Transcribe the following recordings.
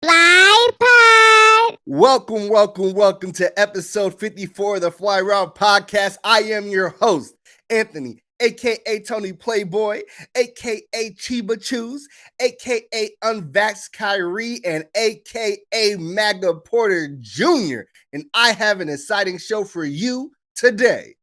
Fly Pod. Welcome to episode 54 of the Fly Route Podcast. I am your host, Anthony, aka Tony Playboy, aka Chiba Chews, aka Unvaxxed Kyrie, and aka Maga Porter Jr. And I have an exciting show for you today.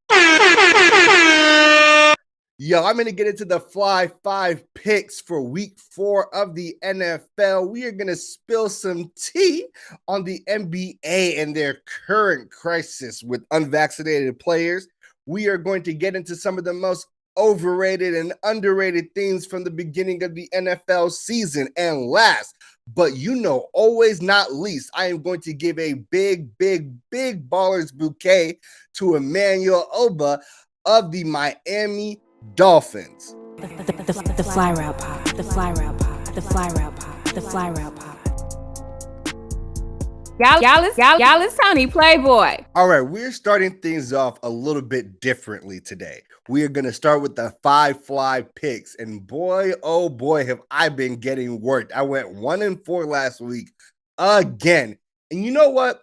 Yo, I'm going to get into the Fly 5 picks for week 4 of the NFL. We are going to spill some tea on the NBA and their current crisis with unvaccinated players. We are going to get into some of the most overrated and underrated things from the beginning of the NFL season. And last, but always not least, I am going to give a big ballers bouquet to Emmanuel Obah of the Miami Dolphins. The Fly Route Pod. The Fly Route Pod. The Fly Route Pod. The Fly Route Pod. Y'all is Tony Playboy. All right, we're starting things off a little bit differently today. We are going to start with the 5 fly picks. And boy, oh boy, have I been getting worked. I went 1-4 last week again. And you know what?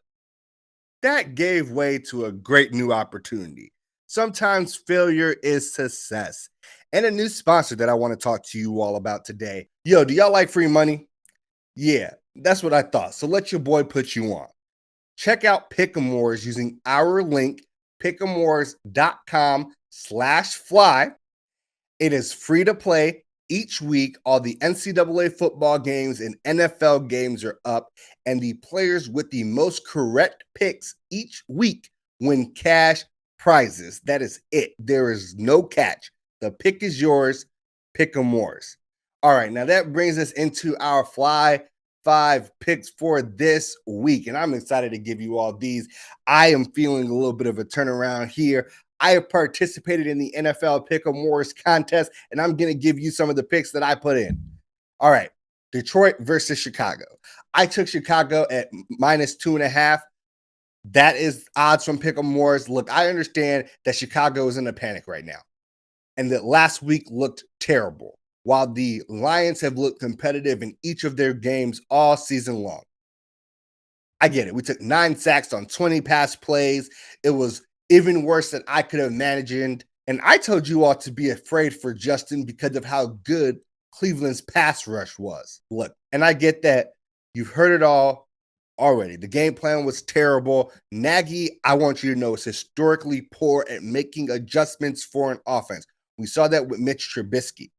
That gave way to a great new opportunity. Sometimes failure is success. And a new sponsor that I want to talk to you all about today. Yo, do y'all like free money? Yeah, that's what I thought. So let your boy put you on. Check out Pick'emores using our link, pick'emores.com/fly. It is free to play each week. All the NCAA football games and NFL games are up, and the players with the most correct picks each week win cash prizes. That is it. There is no catch. The pick is yours. Pick'emores. All right, now that brings us into our Fly 5 picks for this week, and I'm excited to give you all these. I am feeling a little bit of a turnaround here. I have participated in the NFL Pick'emores contest, and I'm going to give you some of the picks that I put in. All right, Detroit versus Chicago. I took Chicago at -2.5. That is odds from Pick'emores. Look, I understand that Chicago is in a panic right now, and that last week looked terrible, while the Lions have looked competitive in each of their games all season long. I get it. We took 9 sacks on 20 pass plays. It was even worse than I could have imagined. And I told you all to be afraid for Justin because of how good Cleveland's pass rush was. Look, and I get that. You've heard it all already. The game plan was terrible. Nagy, I want you to know, is historically poor at making adjustments for an offense. We saw that with Mitch Trubisky.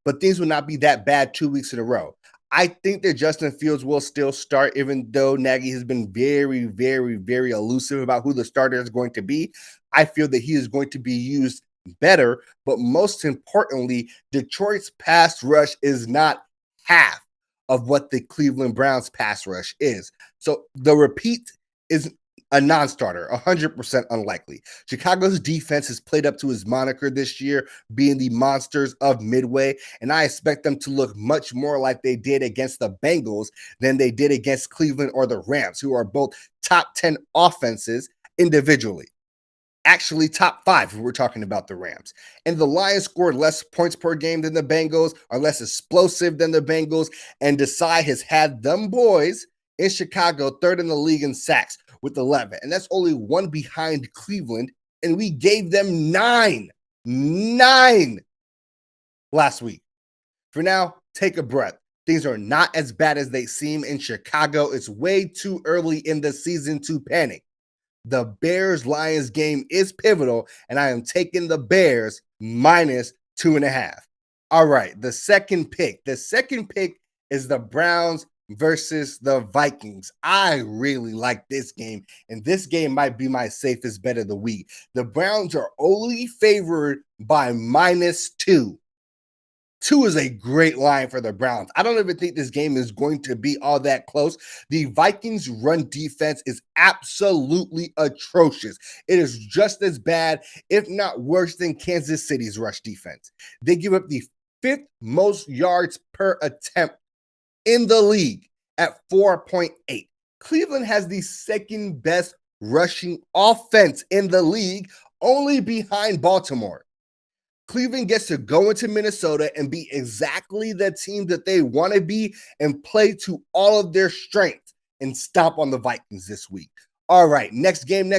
But things will not be that bad 2 weeks in a row. I think that Justin Fields will still start, even though Nagy has been very elusive about who the starter is going to be. I feel that he is going to be used better, but most importantly, Detroit's pass rush is not half of what the Cleveland Browns pass rush is. So the repeat is a non-starter, 100% unlikely. Chicago's defense has played up to his moniker this year, being the monsters of Midway, and I expect them to look much more like they did against the Bengals than they did against Cleveland or the Rams, who are both top 10 offenses individually. Actually, top 5 if we're talking about the Rams. And the Lions scored less points per game than the Bengals, are less explosive than the Bengals, and Desai has had them boys in Chicago third in the league in sacks with 11. And that's only one behind Cleveland, and we gave them 9 last week. For now, take a breath. Things are not as bad as they seem in Chicago. It's way too early in the season to panic. The Bears-Lions game is pivotal, and I am taking the Bears -2.5. All right, the second pick. The second pick is the Browns versus the Vikings. I really like this game, and this game might be my safest bet of the week. The Browns are only favored by -2. 2 is a great line for the Browns. I don't even think this game is going to be all that close. The Vikings' run defense is absolutely atrocious. It is just as bad, if not worse, than Kansas City's rush defense. They give up the 5th most yards per attempt in the league at 4.8. Cleveland has the 2nd best rushing offense in the league, only behind Baltimore. Cleveland gets to go into Minnesota and be exactly the team that they want to be and play to all of their strengths and stomp on the Vikings this week. All right, next game.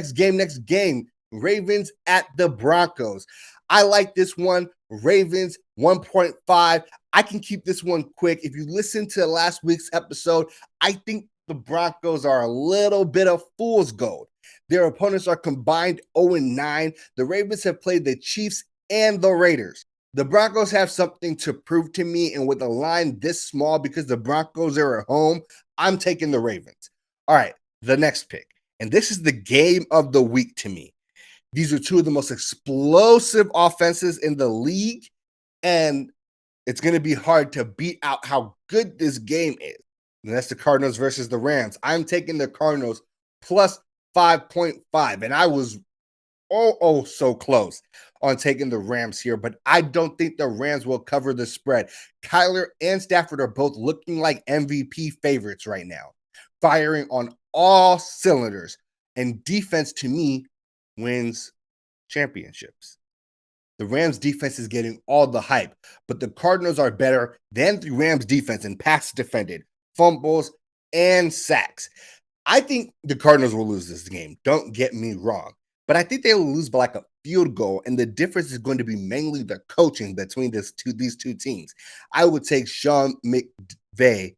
Ravens at the Broncos. I like this one. Ravens 1.5. I can keep this one quick. If you listen to last week's episode, I think the Broncos are a little bit of fool's gold. Their opponents are combined 0-9. The Ravens have played the Chiefs and the Raiders. The Broncos have something to prove to me, and with a line this small, because the Broncos are at home, I'm taking the Ravens. All right, the next pick. And this is the game of the week to me. These are two of the most explosive offenses in the league, and it's going to be hard to beat out how good this game is. And that's the Cardinals versus the Rams. I'm taking the Cardinals plus 5.5, and I was so close on taking the Rams here, but I don't think the Rams will cover the spread. Kyler and Stafford are both looking like MVP favorites right now, firing on all cylinders, and defense to me wins championships. The Rams defense is getting all the hype, but the Cardinals are better than the Rams defense in pass defended, fumbles, and sacks. I think the Cardinals will lose this game. Don't get me wrong, but I think they will lose by like a field goal, and the difference is going to be mainly the coaching between these two teams. I would take Sean McVay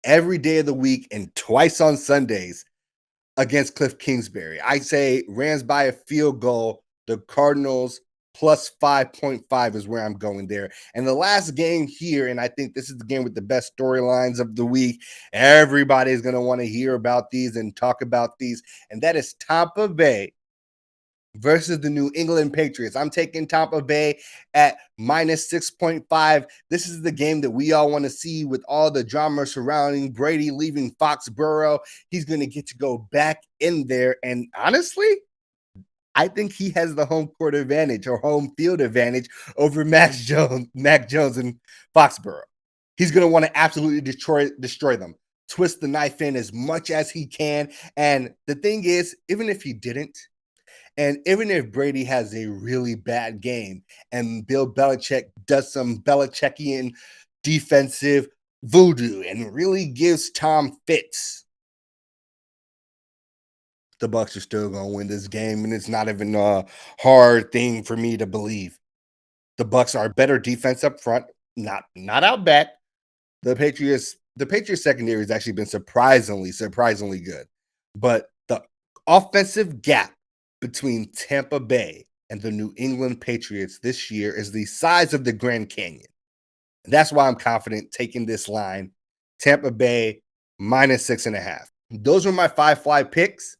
every day of the week and twice on Sundays against Cliff Kingsbury. I say Rams by a field goal. The Cardinals plus 5.5 is where I'm going there. And the last game here, and I think this is the game with the best storylines of the week. Everybody's going to want to hear about these and talk about these, and that is Tampa Bay versus the New England Patriots. I'm taking Tampa Bay at minus 6.5. This is the game that we all want to see with all the drama surrounding Brady leaving Foxborough. He's going to get to go back in there. And honestly, I think he has the home court advantage or home field advantage over Mac Jones in Foxborough. He's going to want to absolutely destroy them, twist the knife in as much as he can. And the thing is, even if he didn't, and even if Brady has a really bad game and Bill Belichick does some Belichickian defensive voodoo and really gives Tom fits, the Bucs are still going to win this game, and it's not even a hard thing for me to believe. The Bucs are better defense up front, not out back. The Patriots secondary has actually been surprisingly good, but the offensive gap between Tampa Bay and the New England Patriots this year is the size of the Grand Canyon. And that's why I'm confident taking this line, Tampa Bay minus 6.5. Those are my 5 fly picks.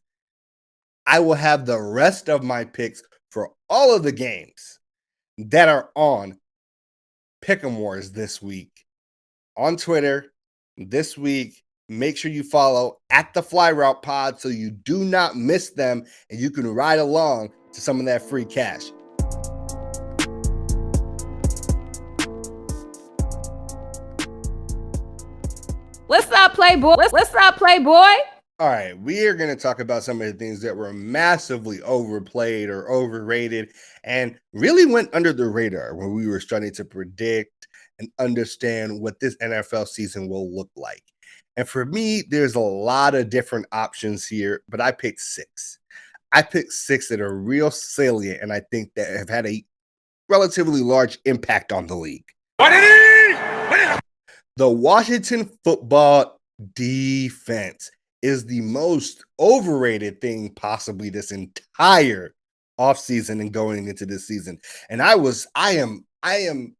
I will have the rest of my picks for all of the games that are on Pick'em Wars this week on Twitter this week. Make sure you follow at the Fly Route Pod so you do not miss them and you can ride along to some of that free cash. What's up, Playboy? What's up, Playboy? All right, we are going to talk about some of the things that were massively overplayed or overrated and really went under the radar when we were starting to predict and understand what this NFL season will look like. And for me, there's a lot of different options here, but I picked 6. I picked 6 that are real salient and I think that have had a relatively large impact on the league. The Washington football defense is the most overrated thing possibly this entire offseason and going into this season. And I am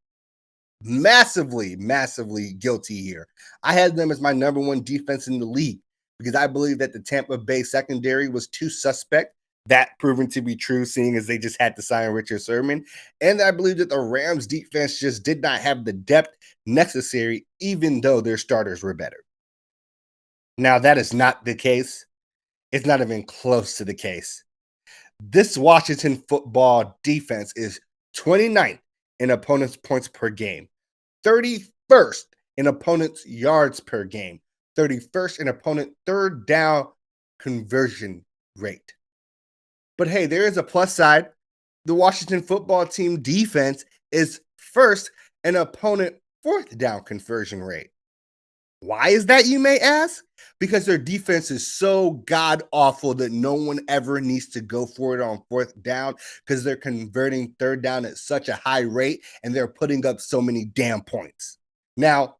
massively guilty here. I had them as my number 1 defense in the league because I believe that the Tampa Bay secondary was too suspect. That proven to be true, seeing as they just had to sign Richard Sherman. And I believe that the Rams defense just did not have the depth necessary, even though their starters were better. Now, that is not the case. It's not even close to the case. This Washington football defense is 29th in opponents' points per game, 31st in opponents' yards per game, 31st in opponent third down conversion rate. But hey, there is a plus side. The Washington football team defense is first in opponent fourth down conversion rate. Why is that, you may ask? Because their defense is so god awful that no one ever needs to go for it on fourth down because they're converting third down at such a high rate and they're putting up so many damn points. Now,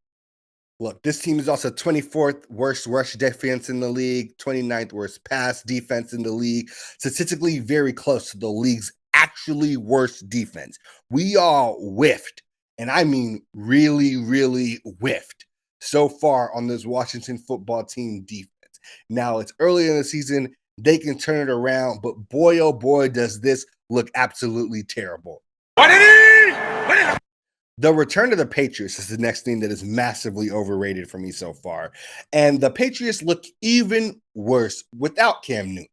look, this team is also 24th worst rush defense in the league, 29th worst pass defense in the league, statistically very close to the league's actually worst defense. We all whiffed, and I mean really, really whiffed so far on this Washington football team defense. Now, it's early in the season. They can turn it around, but boy, oh boy, does this look absolutely terrible. The return of the Patriots is the next thing that is massively overrated for me so far. And the Patriots look even worse without Cam Newton.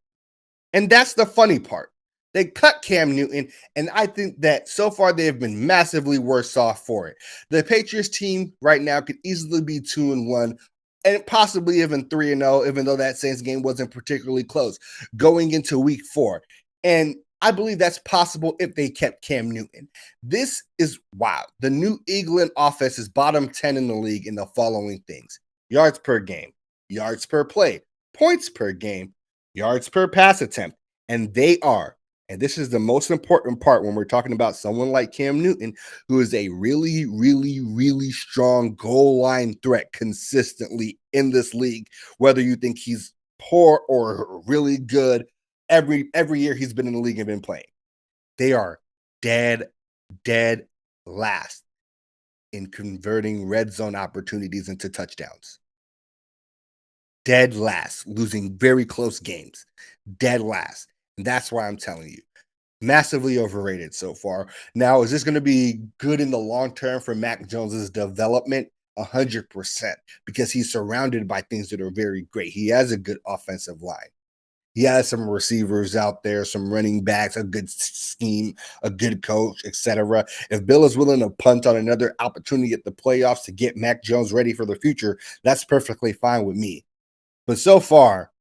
And that's the funny part. They cut Cam Newton, and I think that so far they have been massively worse off for it. The Patriots team right now could easily be 2-1 and possibly even 3-0, even though that Saints game wasn't particularly close, going into week 4. And I believe that's possible if they kept Cam Newton. This is wild. The New England offense is bottom 10 in the league in the following things: yards per game, yards per play, points per game, yards per pass attempt. And they are, and this is the most important part when we're talking about someone like Cam Newton, who is a really, really, really strong goal line threat consistently in this league, whether you think he's poor or really good. Every year he's been in the league and been playing. They are dead last in converting red zone opportunities into touchdowns. Dead last, losing very close games. Dead last. And that's why I'm telling you, massively overrated so far. Now, is this going to be good in the long term for Mac Jones's development? 100%, because he's surrounded by things that are very great. He has a good offensive line. He has some receivers out there, some running backs, a good scheme, a good coach, etc. If Bill is willing to punt on another opportunity at the playoffs to get Mac Jones ready for the future, that's perfectly fine with me. But so far,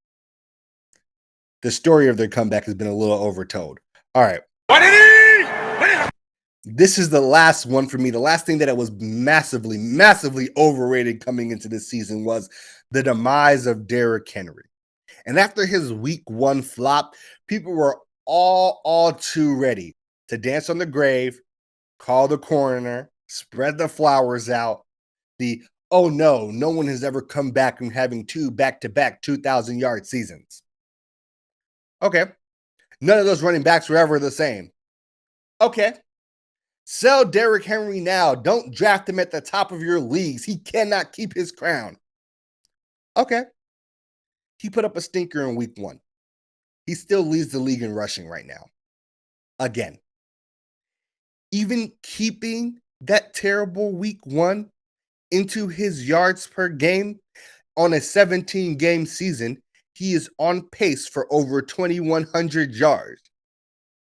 the story of their comeback has been a little overtold. All right. This is the last one for me. The last thing that it was massively overrated coming into this season was the demise of Derrick Henry. And after his week 1 flop, people were all too ready to dance on the grave, call the coroner, spread the flowers out. Oh no one has ever come back from having 2 back-to-back 2,000-yard seasons. Okay. None of those running backs were ever the same. Okay. Sell Derrick Henry now. Don't draft him at the top of your leagues. He cannot keep his crown. Okay. He put up a stinker in week 1. He still leads the league in rushing right now. Again. Even keeping that terrible week 1 into his yards per game on a 17-game season, he is on pace for over 2,100 yards.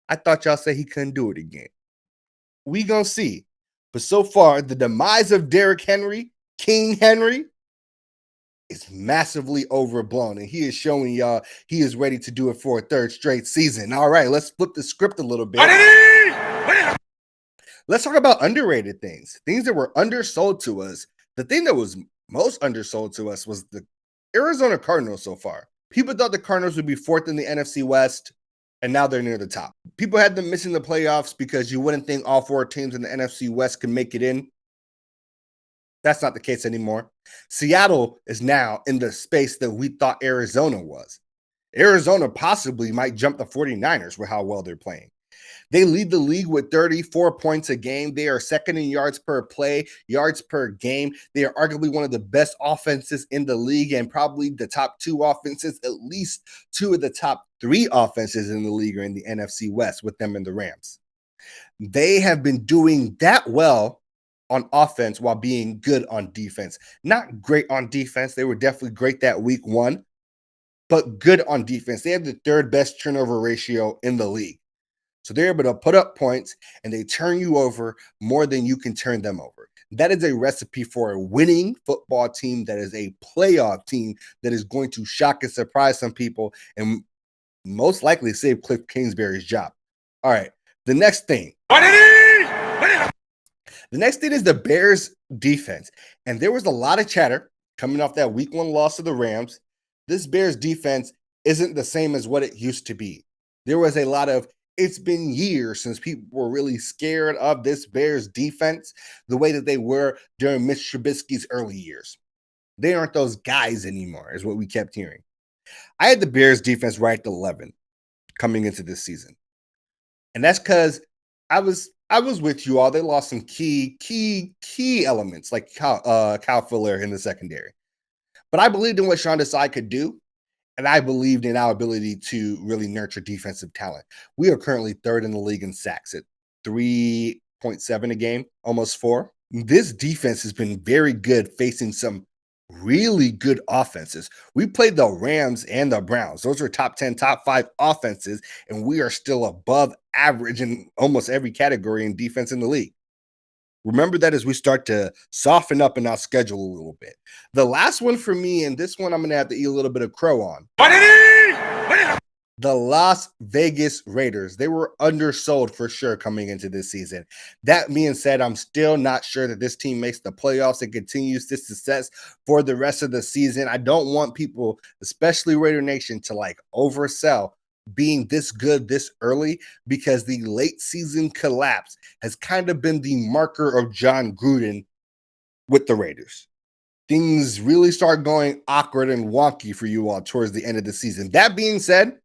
I thought y'all said he couldn't do it again. We gonna see. But so far, the demise of Derrick Henry, King Henry, is massively overblown, and he is showing y'all he is ready to do it for a 3rd straight season. All right, let's flip the script a little bit. Let's talk about underrated things that were undersold to us. The thing that was most undersold to us was the Arizona Cardinals so far. People thought the Cardinals would be 4th in the NFC West, and now they're near the top. People had them missing the playoffs because you wouldn't think all 4 teams in the NFC West could make it in. That's not the case anymore. Seattle is now in the space that we thought Arizona was. Arizona possibly might jump the 49ers with how well they're playing. They lead the league with 34 points a game. They are 2nd in yards per play, yards per game. They are arguably one of the best offenses in the league and probably the top 2 offenses. At least 2 of the top 3 offenses in the league are in the NFC West with them and the Rams. They have been doing that well on offense while being good on defense. Not great on defense. They were definitely great that week 1, but good on defense. They have the 3rd best turnover ratio in the league. So they're able to put up points and they turn you over more than you can turn them over. That is a recipe for a winning football team that is a playoff team that is going to shock and surprise some people and most likely save Cliff Kingsbury's job. All right. The next thing is the Bears defense. And there was a lot of chatter coming off that week 1 loss to the Rams. This Bears defense isn't the same as what it used to be. There was a lot of, it's been years since people were really scared of this Bears defense the way that they were during Mitch Trubisky's early years. They aren't those guys anymore, is what we kept hearing. I had the Bears defense ranked 11 coming into this season. And that's because I was with you all. They lost some key elements like Kyle Fuller in the secondary. But I believed in what Sean Desai could do, and I believed in our ability to really nurture defensive talent. We are currently 3rd in the league in sacks at 3.7 a game, almost 4. This defense has been very good facing some really good offenses. We played the Rams and the Browns. Those are top 10, top 5 offenses, and we are still above average in almost every category in defense in the league. Remember that as we start to soften up in our schedule a little bit. The last one for me, and this one I'm going to have to eat a little bit of crow on. The Las Vegas Raiders. They were undersold for sure coming into this season. That being said, I'm still not sure that this team makes the playoffs and continues this success for the rest of the season. I don't want people, especially Raider Nation, to like oversell being this good this early, because the late season collapse has kind of been the marker of John Gruden with the Raiders. Things really start going awkward and wonky for you all towards the end of the season. That being said,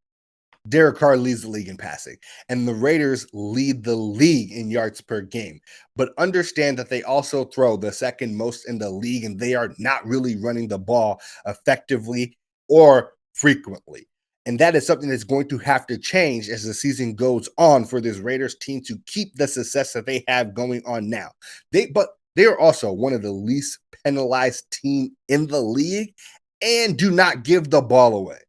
Derek Carr leads the league in passing, and the Raiders lead the league in yards per game. But understand that they also throw the second most in the league, and they are not really running the ball effectively or frequently. And that is something that's going to have to change as the season goes on for this Raiders team to keep the success that they have going on now. But they are also one of the least penalized team in the league and do not give the ball away.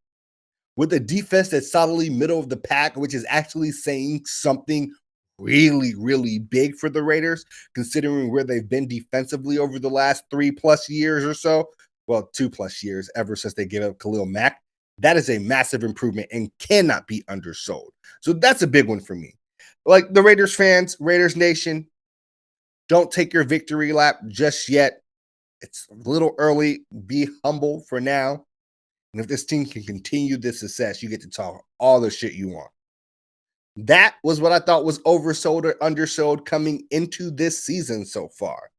With a defense that's solidly middle of the pack, which is actually saying something really, really big for the Raiders, considering where they've been defensively over the last 3+ years or so. Well, 2+ years ever since they gave up Khalil Mack. That is a massive improvement and cannot be undersold. So that's a big one for me. Like the Raiders fans, Raiders Nation, don't take your victory lap just yet. It's a little early. Be humble for now. And if this team can continue this success, you get to talk all the shit you want. That was what I thought was oversold or undersold coming into this season so far.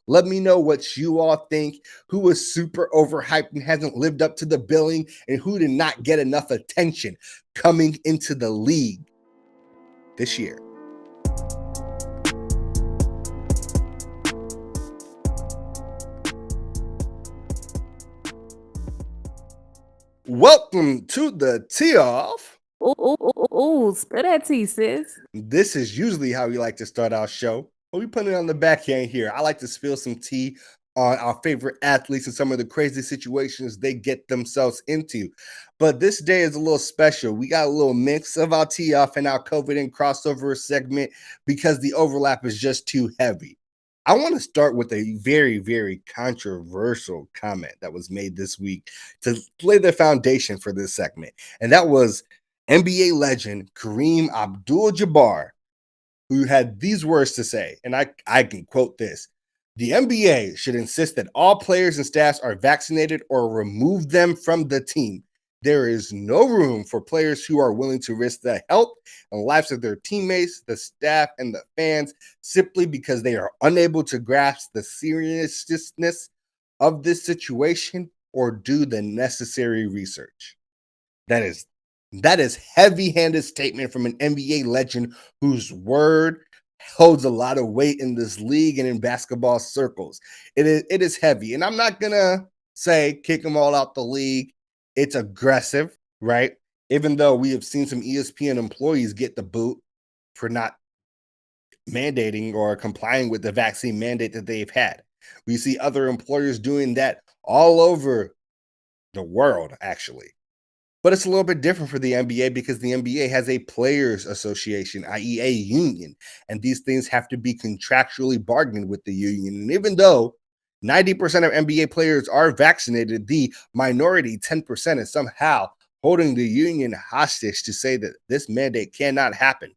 Let me know what you all think. Who was super overhyped and hasn't lived up to the billing, and who did not get enough attention coming into the league this year. Welcome to the Tee Off. Ooh, spill that tea, sis. This is usually how we like to start our show, but we put it on the backhand here. I like to spill some tea on our favorite athletes and some of the crazy situations they get themselves into. But this day is a little special. We got a little mix of our Tee Off and our COVID and crossover segment because the overlap is just too heavy. I want to start with a very, very controversial comment that was made this week to lay the foundation for this segment. And that was NBA legend Kareem Abdul-Jabbar, who had these words to say, and I can quote this: "The NBA should insist that all players and staffs are vaccinated or remove them from the team. There is no room for players who are willing to risk the health and lives of their teammates, the staff, and the fans simply because they are unable to grasp the seriousness of this situation or do the necessary research." That is heavy-handed statement from an NBA legend whose word holds a lot of weight in this league and in basketball circles. It is heavy, and I'm not gonna say kick them all out the league. It's aggressive, right? Even though we have seen some ESPN employees get the boot for not mandating or complying with the vaccine mandate that they've had. We see other employers doing that all over the world, actually. But it's a little bit different for the NBA because the NBA has a players association, i.e. a union, and these things have to be contractually bargained with the union. And even though 90% of NBA players are vaccinated, the minority 10% is somehow holding the union hostage to say that this mandate cannot happen.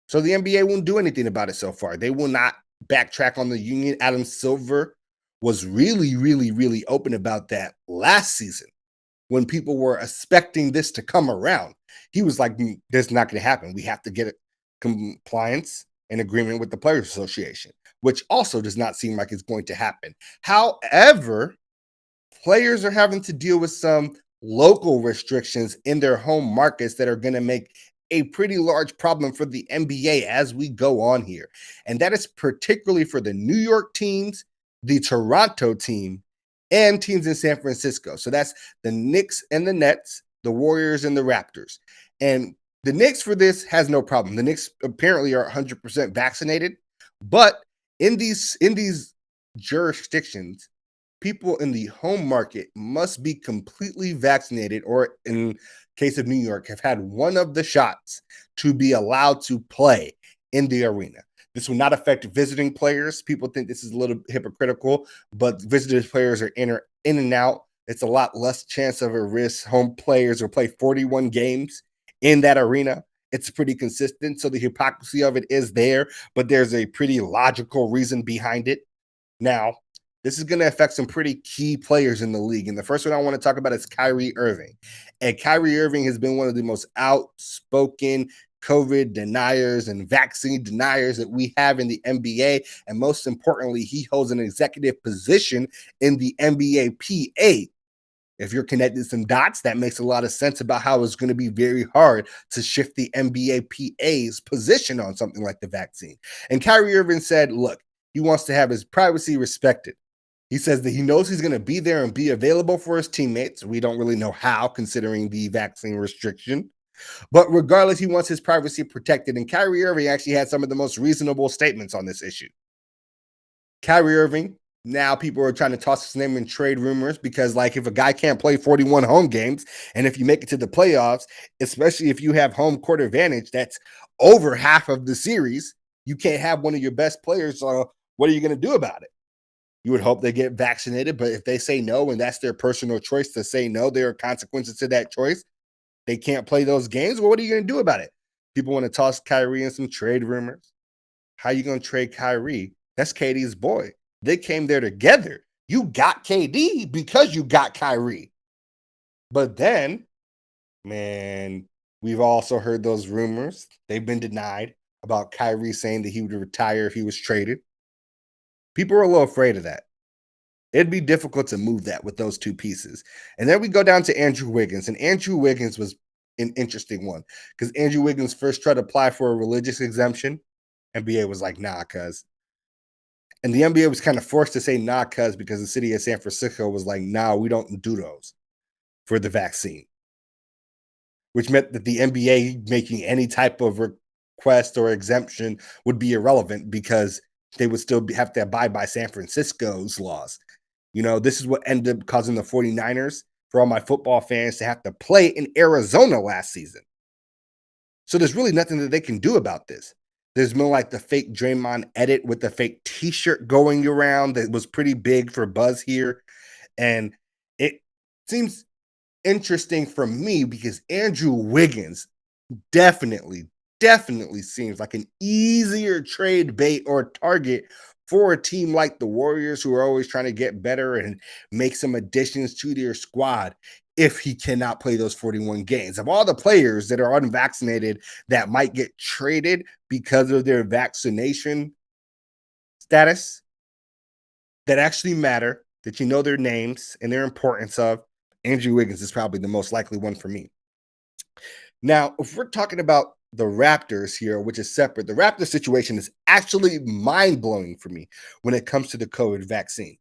So the NBA won't do anything about it so far. They will not backtrack on the union. Adam Silver was really, really, really open about that last season when people were expecting this to come around. He was like, "This is not going to happen. We have to get compliance and agreement with the Players Association," which also does not seem like it's going to happen. However, players are having to deal with some local restrictions in their home markets that are going to make a pretty large problem for the NBA as we go on here. And that is particularly for the New York teams, the Toronto team, and teams in San Francisco. So that's the Knicks and the Nets, the Warriors and the Raptors. And the Knicks for this has no problem. The Knicks apparently are 100% vaccinated, but in these jurisdictions, people in the home market must be completely vaccinated, or in case of New York, have had one of the shots to be allowed to play in the arena. This will not affect visiting players. People think this is a little hypocritical, but visiting players are in and out. It's a lot less chance of a risk. Home players will play 41 games in that arena. It's pretty consistent. So the hypocrisy of it is there, but there's a pretty logical reason behind it. Now, this is going to affect some pretty key players in the league. And the first one I want to talk about is Kyrie Irving. And Kyrie Irving has been one of the most outspoken COVID deniers and vaccine deniers that we have in the NBA. And most importantly, he holds an executive position in the NBA PA. If you're connecting some dots, that makes a lot of sense about how it's going to be very hard to shift the NBA PA's position on something like the vaccine. And Kyrie Irving said, look, he wants to have his privacy respected. He says that he knows he's going to be there and be available for his teammates. We don't really know how, considering the vaccine restriction. But regardless, he wants his privacy protected. And Kyrie Irving actually had some of the most reasonable statements on this issue. Kyrie Irving, now people are trying to toss his name in trade rumors because, like, if a guy can't play 41 home games, and if you make it to the playoffs, especially if you have home court advantage, that's over half of the series, you can't have one of your best players. What are you going to do about it? You would hope they get vaccinated, but if they say no, and that's their personal choice to say no, there are consequences to that choice. They can't play those games. Well, what are you going to do about it? People want to toss Kyrie in some trade rumors. How are you going to trade Kyrie? That's KD's boy. They came there together. You got KD because you got Kyrie. But then, man, we've also heard those rumors. They've been denied about Kyrie saying that he would retire if he was traded. People are a little afraid of that. It'd be difficult to move that with those two pieces. And then we go down to Andrew Wiggins. And Andrew Wiggins was an interesting one because Andrew Wiggins first tried to apply for a religious exemption. NBA was like, nah, cuz. And the NBA was kind of forced to say nah, cuz, because the city of San Francisco was like, nah, we don't do those for the vaccine. Which meant that the NBA making any type of request or exemption would be irrelevant because they would still have to abide by San Francisco's laws. You know, this is what ended up causing the 49ers, for all my football fans, to have to play in Arizona last season. So there's really nothing that they can do about this. There's been like the fake Draymond edit with the fake t-shirt going around that was pretty big for buzz here. And it seems interesting for me because Andrew Wiggins definitely seems like an easier trade bait or target for a team like the Warriors, who are always trying to get better and make some additions to their squad, if he cannot play those 41 games. Of all the players that are unvaccinated that might get traded because of their vaccination status that actually matter, that you know their names and their importance of, Andrew Wiggins is probably the most likely one for me. Now, if we're talking about the Raptors here, which is separate, the Raptors situation is actually mind-blowing for me when it comes to the COVID vaccine.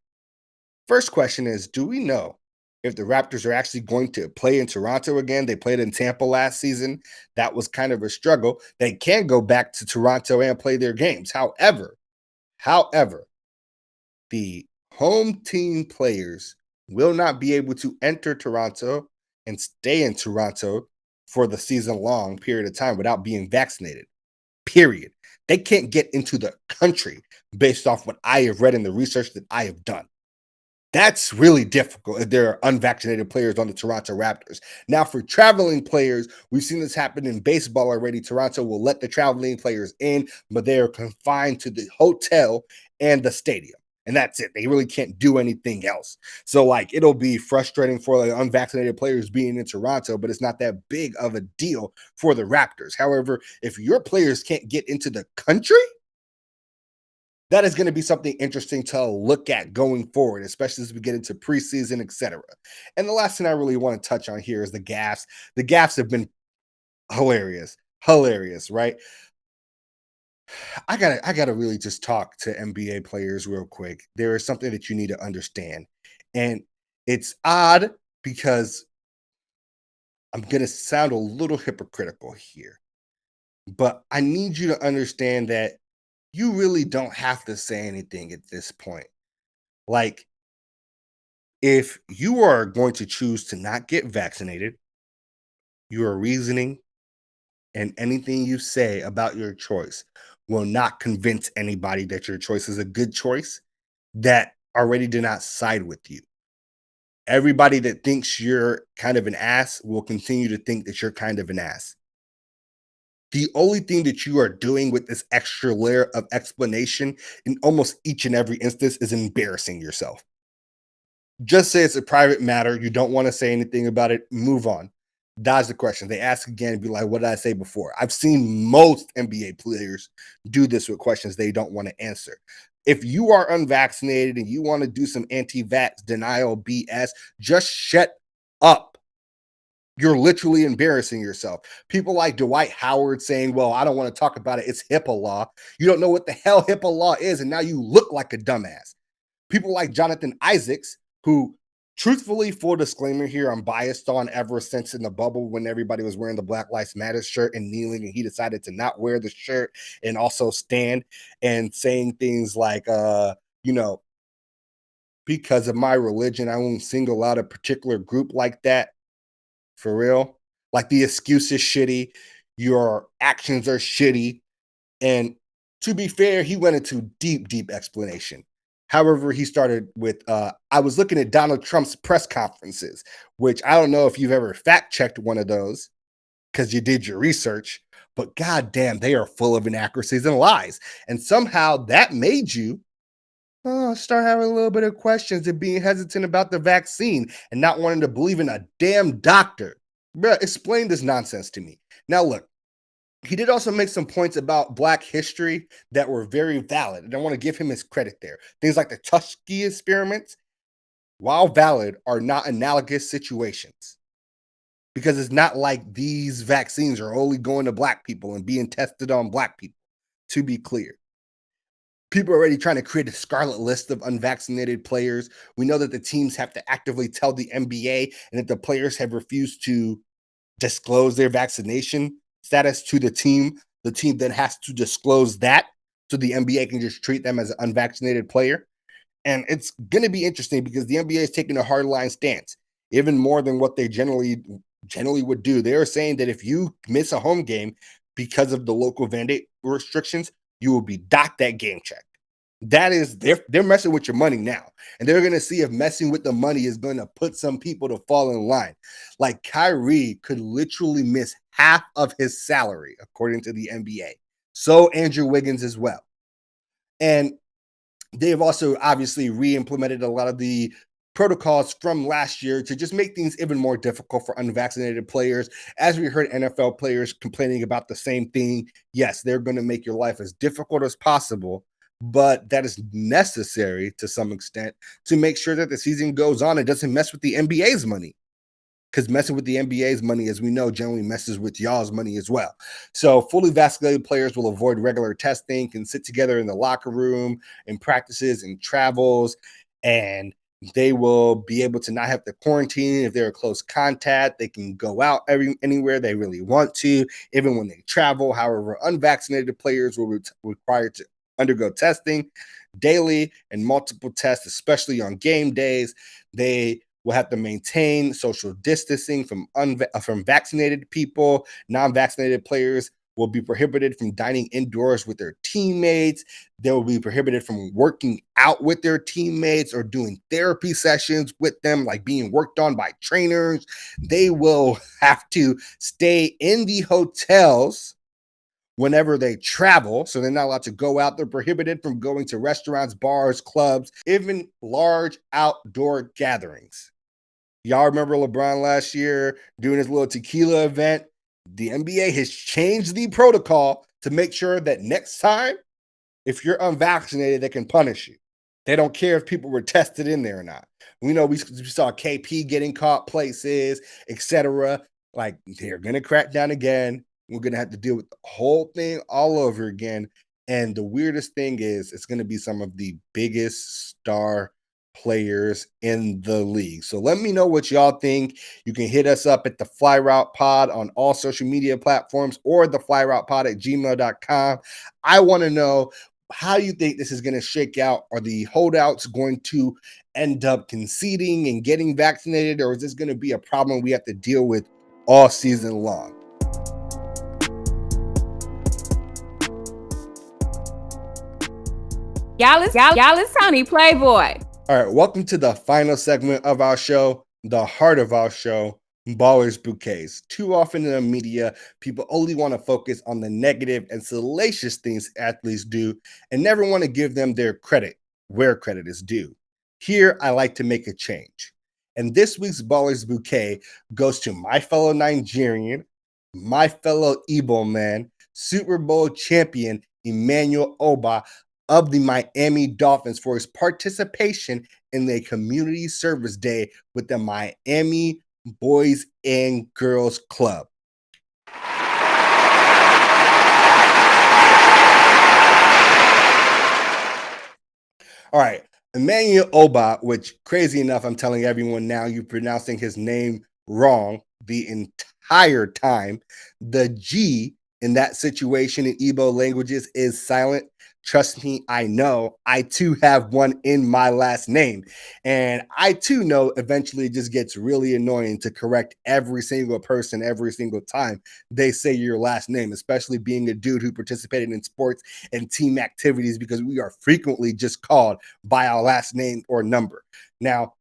First question is, do we know if the Raptors are actually going to play in Toronto again? They played in Tampa last season. That was kind of a struggle. They can go back to Toronto and play their games. However, the home team players will not be able to enter Toronto and stay in Toronto for the season-long period of time without being vaccinated, period. They can't get into the country based off what I have read in the research that I have done. That's really difficult if there are unvaccinated players on the Toronto Raptors. Now, for traveling players, we've seen this happen in baseball already. Toronto will let the traveling players in, but they are confined to the hotel and the stadium. And that's it. They really can't do anything else. So, like, it'll be frustrating for the unvaccinated players being in Toronto, but it's not that big of a deal for the Raptors. However, if your players can't get into the country, that is going to be something interesting to look at going forward, especially as we get into preseason, etc. And the last thing I really want to touch on here is the gaffes. The gaffes have been hilarious, right? I gotta really just talk to NBA players real quick. There is something that you need to understand, and it's odd because I'm gonna sound a little hypocritical here, but I need you to understand that you really don't have to say anything at this point. Like, if you are going to choose to not get vaccinated, your reasoning and anything you say about your choice will not convince anybody that your choice is a good choice that already did not side with you. Everybody that thinks you're kind of an ass will continue to think that you're kind of an ass. The only thing that you are doing with this extra layer of explanation in almost each and every instance is embarrassing yourself. Just say it's a private matter. You don't want to say anything about it. Move on. Dodge the question. They ask again and be like, what did I say before? I've seen most NBA players do this with questions they don't want to answer. If you are unvaccinated and you want to do some anti-vax denial BS, just shut up. You're literally embarrassing yourself. People like Dwight Howard saying, well, I don't want to talk about it. It's HIPAA law. You don't know what the hell HIPAA law is, and now you look like a dumbass. People like Jonathan Isaacs, who, truthfully, full disclaimer here, I'm biased on ever since in the bubble when everybody was wearing the Black Lives Matter shirt and kneeling, and he decided to not wear the shirt and also stand and saying things like, because of my religion, I won't single out a particular group like that. For real. Like, the excuse is shitty. Your actions are shitty. And to be fair, he went into deep explanation. However, he started with, I was looking at Donald Trump's press conferences, which I don't know if you've ever fact checked one of those because you did your research, but goddamn, they are full of inaccuracies and lies. And somehow that made you start having a little bit of questions and being hesitant about the vaccine and not wanting to believe in a damn doctor. Bruh, explain this nonsense to me. Now, look, he did also make some points about Black history that were very valid, and I want to give him his credit there. Things like the Tuskegee experiments, while valid, are not analogous situations because it's not like these vaccines are only going to Black people and being tested on Black people, to be clear. People are already trying to create a scarlet list of unvaccinated players. We know that the teams have to actively tell the NBA, and if the players have refused to disclose their vaccination status to the team then has to disclose that so the NBA can just treat them as an unvaccinated player. And it's going to be interesting because the NBA is taking a hardline stance, even more than what they generally would do. They are saying that if you miss a home game because of the local mandate restrictions, you will be docked that game check. That is, they're messing with your money now, and they're going to see if messing with the money is going to put some people to fall in line. Like, Kyrie could literally miss half of his salary, according to the NBA. So Andrew Wiggins as well. And they've also obviously re-implemented a lot of the protocols from last year to just make things even more difficult for unvaccinated players. As we heard NFL players complaining about the same thing, yes, they're going to make your life as difficult as possible, but that is necessary to some extent to make sure that the season goes on and doesn't mess with the NBA's money. Because messing with the NBA's money, as we know, generally messes with y'all's money as well. So fully vaccinated players will avoid regular testing, can sit together in the locker room, in practices and travels, and they will be able to not have to quarantine if they're a close contact. They can go out anywhere they really want to, even when they travel. However, unvaccinated players will be required to undergo testing daily and multiple tests, especially on game days. They will have to maintain social distancing from vaccinated people. Non-vaccinated players will be prohibited from dining indoors with their teammates. They will be prohibited from working out with their teammates or doing therapy sessions with them, like being worked on by trainers. They will have to stay in the hotels whenever they travel. So they're not allowed to go out. They're prohibited from going to restaurants, bars, clubs, even large outdoor gatherings. Y'all remember LeBron last year doing his little tequila event? The NBA has changed the protocol to make sure that next time, if you're unvaccinated, they can punish you. They don't care if people were tested in there or not. We know we saw KP getting caught places, etc. Like, they're going to crack down again. We're going to have to deal with the whole thing all over again. And the weirdest thing is, it's going to be some of the biggest star players in the league. So let me know what y'all think. You can hit us up at the Fly Route Pod on all social media platforms or the flyroutepod@gmail.com. I want to know, how you think this is going to shake out? Are the holdouts going to end up conceding and getting vaccinated, or is this going to be a problem we have to deal with all season long? Y'all is Tony Playboy. All right, welcome to the final segment of our show, the heart of our show, Ballers Bouquets. Too often in the media, people only want to focus on the negative and salacious things athletes do and never want to give them their credit where credit is due. Here, I like to make a change. And this week's Ballers Bouquet goes to my fellow Nigerian, my fellow Igbo man, Super Bowl champion, Emmanuel Obah of the Miami Dolphins, for his participation in the community service day with the Miami Boys and Girls Club. All right, Emmanuel Obah, which, crazy enough, I'm telling everyone now, you're pronouncing his name wrong the entire time. The G in that situation in Igbo languages is silent. Trust me, I know. I too have one in my last name. And I too know eventually it just gets really annoying to correct every single person every single time they say your last name, especially being a dude who participated in sports and team activities, because we are frequently just called by our last name or number. Now,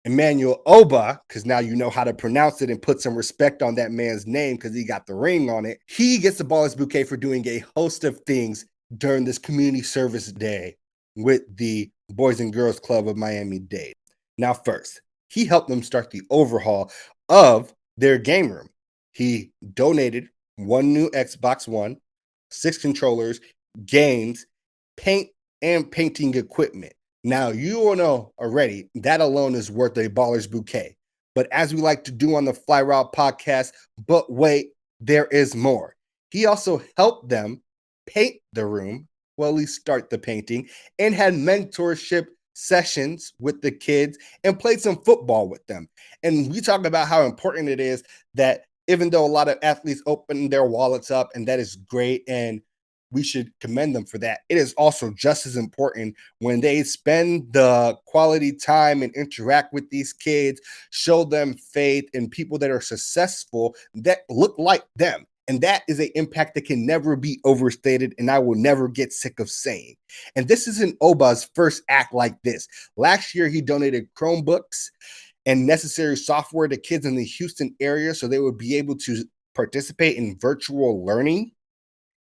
Emmanuel Obah, because now you know how to pronounce it and put some respect on that man's name because he got the ring on it. He gets the Ballers Bouquet for doing a host of things during this community service day with the Boys and Girls Club of Miami-Dade. Now, first, he helped them start the overhaul of their game room. He donated 1 new Xbox One, 6 controllers, games, paint, and painting equipment. Now, you all know already that alone is worth a Ballers Bouquet. But as we like to do on the Fly Route podcast, but wait, there is more. He also helped them paint the room, well, at least start the painting, and had mentorship sessions with the kids and played some football with them. And we talk about how important it is that even though a lot of athletes open their wallets up, and that is great, and we should commend them for that, it is also just as important when they spend the quality time and interact with these kids, show them faith in people that are successful that look like them. And that is an impact that can never be overstated, and I will never get sick of saying. And this isn't Obah's first act like this. Last year, he donated Chromebooks and necessary software to kids in the Houston area so they would be able to participate in virtual learning.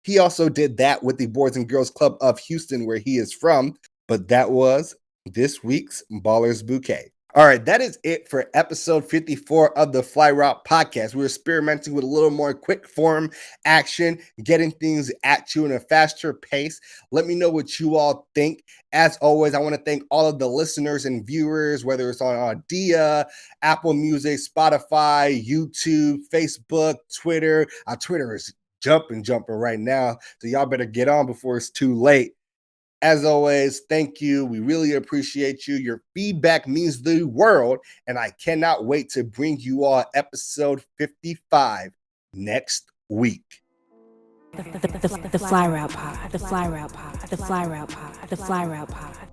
He also did that with the Boys and Girls Club of Houston, where he is from. But that was this week's Ballers Bouquet. All right, that is it for episode 54 of the Fly Route podcast. We're experimenting with a little more quick form action, getting things at you in a faster pace. Let me know what you all think. As always, I want to thank all of the listeners and viewers, whether it's on Audia, Apple Music, Spotify, YouTube, Facebook, Twitter. Our Twitter is jumping right now, so y'all better get on before it's too late. As always, thank you. We really appreciate you. Your feedback means the world, and I cannot wait to bring you all episode 55 next week. The Fly Route Pod, the Fly Route Pod, the Fly Route Pod, the Fly Route Pod.